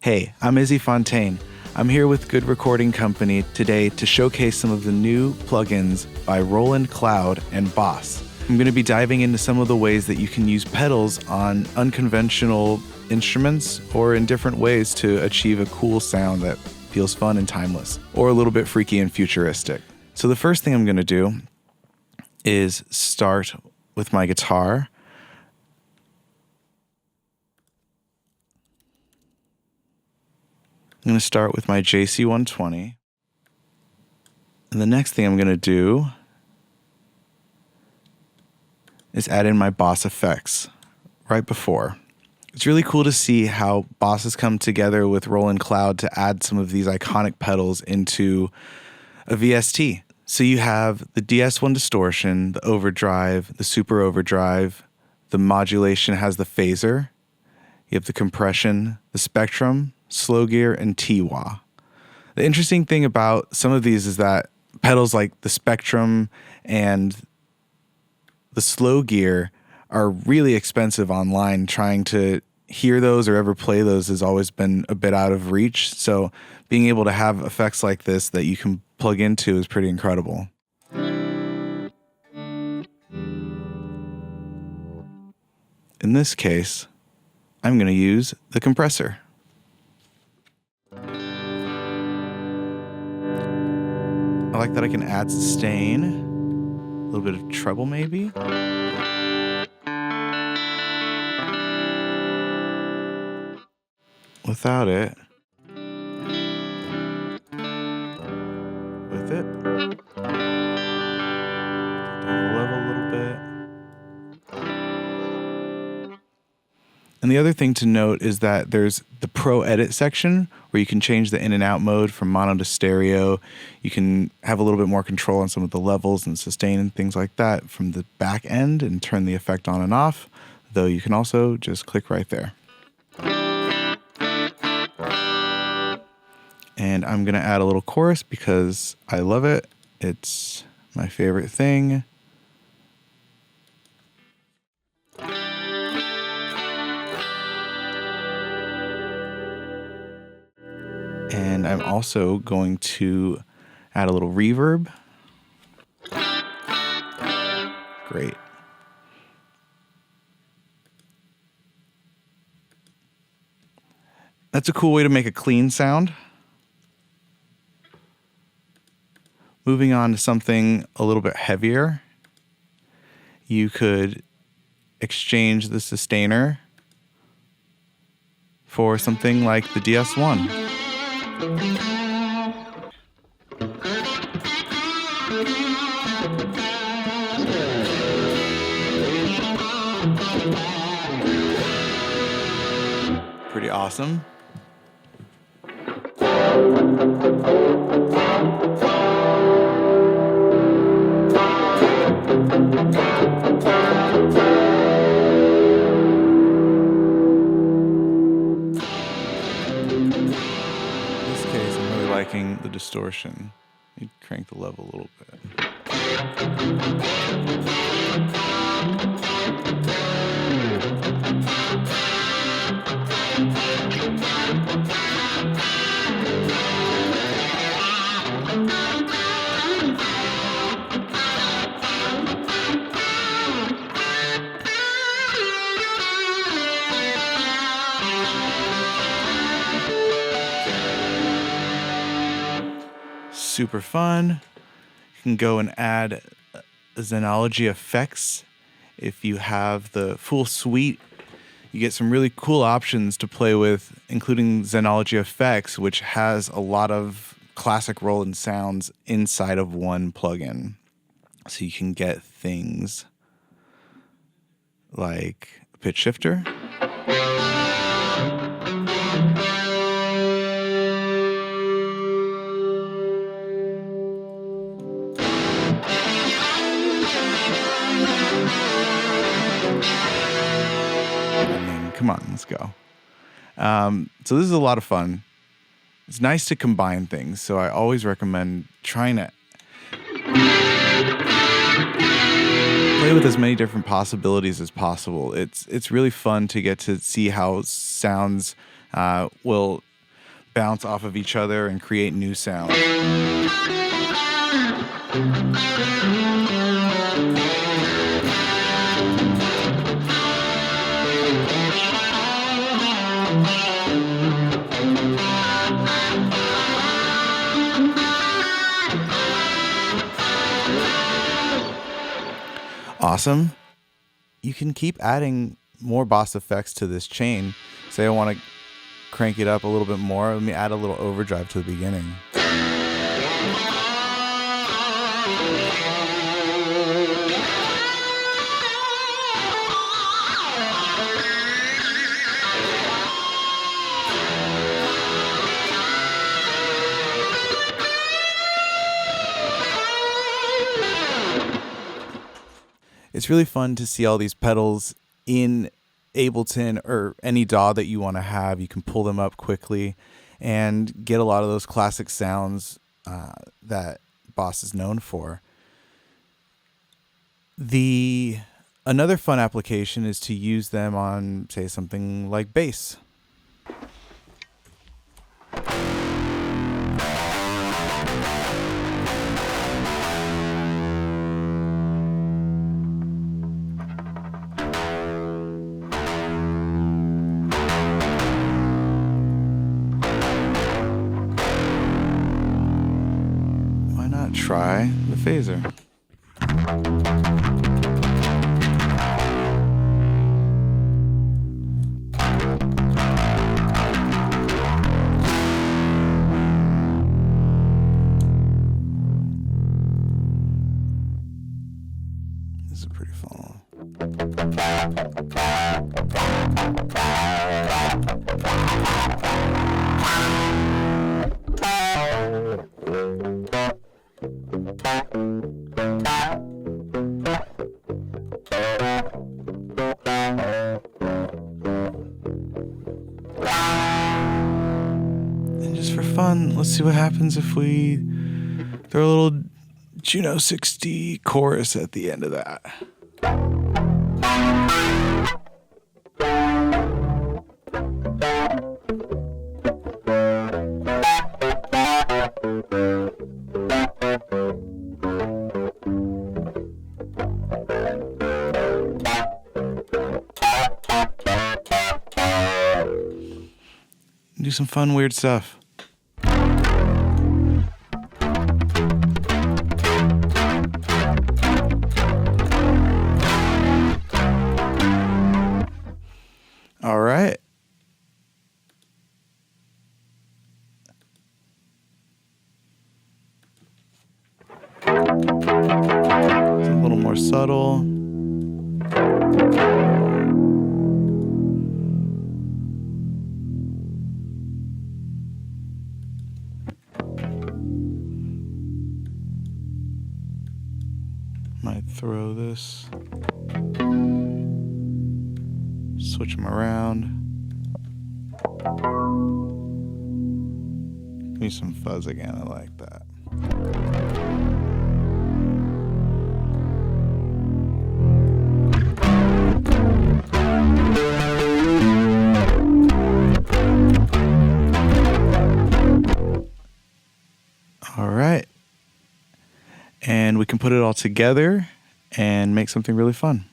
Hey, I'm Izzy Fontaine. I'm here with Good Recording Company today to showcase some of the new plugins by Roland, Cloud, and Boss. I'm going to be diving into some of the ways that you can use pedals on unconventional instruments or in different ways to achieve a cool sound that feels fun and timeless, or a little bit freaky and futuristic. So the first thing I'm going to do is start with my guitar. I'm going to start with my JC120. And the next thing I'm going to do is add in my Boss effects right before. It's really cool to see how Boss has come together with Roland Cloud to add some of these iconic pedals into a VST. So you have the DS1 distortion, the overdrive, the super overdrive, the modulation has the phaser, you have the compression, the spectrum, slow gear, and T-wah. The interesting thing about some of these is that pedals like the spectrum and the slow gear are really expensive online. Trying to hear those or ever play those has always been a bit out of reach. So being able to have effects like this that you can plug into is pretty incredible. In this case, I'm going to use the compressor. I like that I can add sustain, a little bit of treble maybe. Without it. With it. Down the level a little bit. And the other thing to note is that there's the Pro Edit section where you can change the in and out mode from mono to stereo. You can have a little bit more control on some of the levels and sustain and things like that from the back end and turn the effect on and off, though you can also just click right there. And I'm going to add a little chorus because I love it. It's my favorite thing. And I'm also going to add a little reverb. Great. That's a cool way to make a clean sound. Moving on to something a little bit heavier, you could exchange the sustainer for something like the DS1. Pretty awesome. The distortion. You crank the level a little bit. Super fun. You can go and add Zenology effects. If you have the full suite, you get some really cool options to play with, including Zenology effects, which has a lot of classic Roland sounds inside of one plugin. So you can get things like a pitch shifter. Come on, let's go. So this is a lot of fun. It's nice to combine things, so I always recommend trying to play with as many different possibilities as possible. It's really fun to get to see how sounds will bounce off of each other and create new sounds. Awesome. You can keep adding more boss effects to this chain. Say I want to crank it up a little bit more. Let me add a little overdrive to the beginning. It's really fun to see all these pedals in Ableton or any DAW that you want to have. You can pull them up quickly and get a lot of those classic sounds that Boss is known for. Another fun application is to use them on, say, something like bass. Try the phaser. This is pretty fun. And just for fun, let's see what happens if we throw a little Juno 60 chorus at the end of that. Do some fun, weird stuff. All right. It's a little more subtle. Might throw this, switch them around. Give me some fuzz again, I like that. All right. And we can put it all together and make something really fun.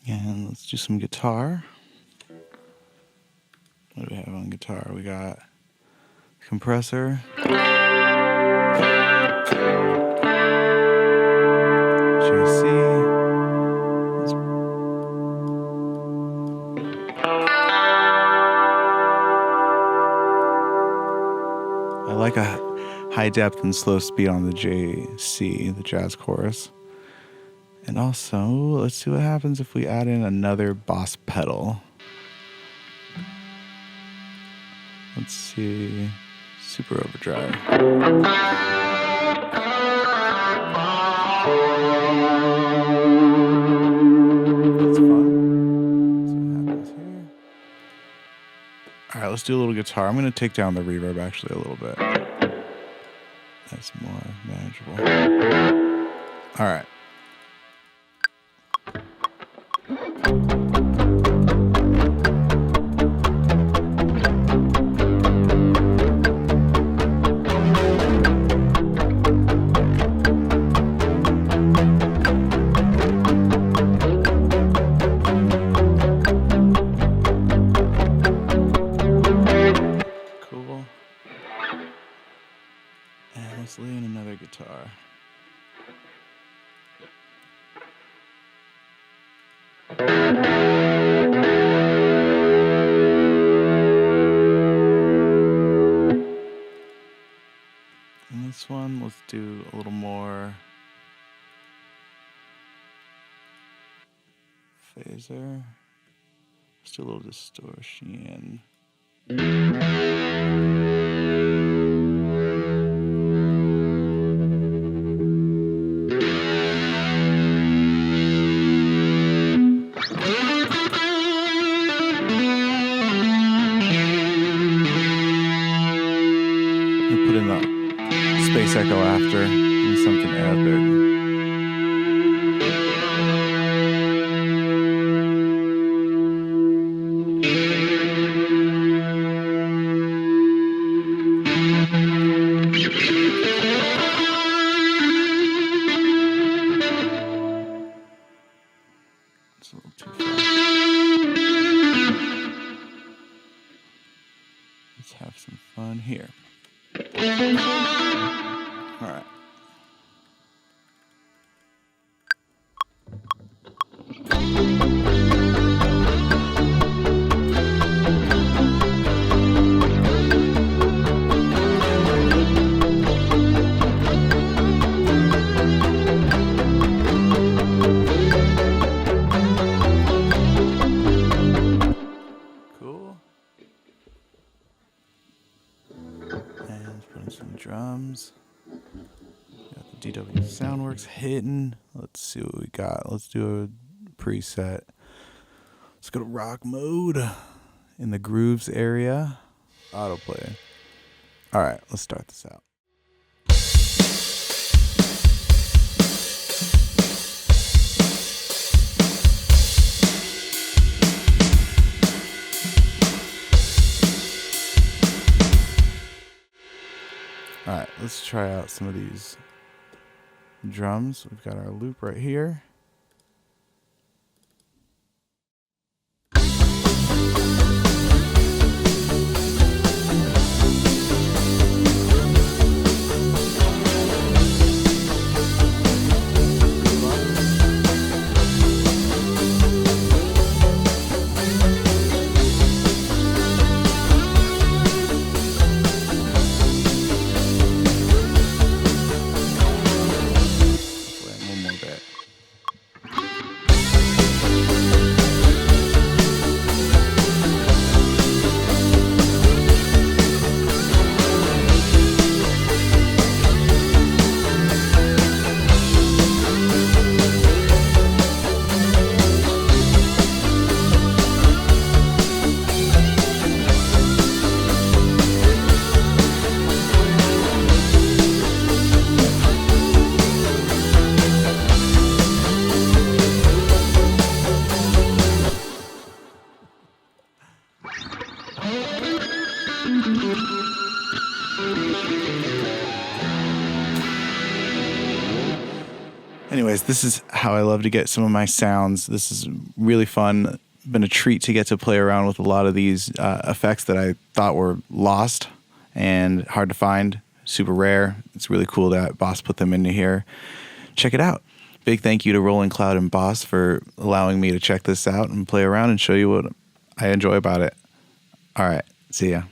And let's do some guitar. What do we have on guitar? We got compressor. JC. I like a high depth and slow speed on the JC, the jazz chorus. And also, let's see what happens if we add in another Boss pedal. Let's see, super overdrive. let's do a little guitar. I'm going to take down the reverb actually a little bit. That's more manageable. All right. Let's lay in another guitar. And this one, let's do a little more phaser. Let's do a little distortion. Put in the space echo after and something epic. It's a little too fast. Let's have some fun here. All right. Cool. And let's put in some drums. Got the DW Soundworks hitting. Let's see what we got. Let's do a preset. Let's go to rock mode in the grooves area. Autoplay. All right, let's start this out. All right, let's try out some of these drums. We've got our loop right here. One more bit. Anyways, this is how I love to get some of my sounds. This is really fun. Been a treat to get to play around with a lot of these effects that I thought were lost and hard to find, super rare. It's really cool that Boss put them into here. Check it out. Big thank you to Roland, Cloud, and Boss for allowing me to check this out and play around and show you what I enjoy about it. All right, see ya.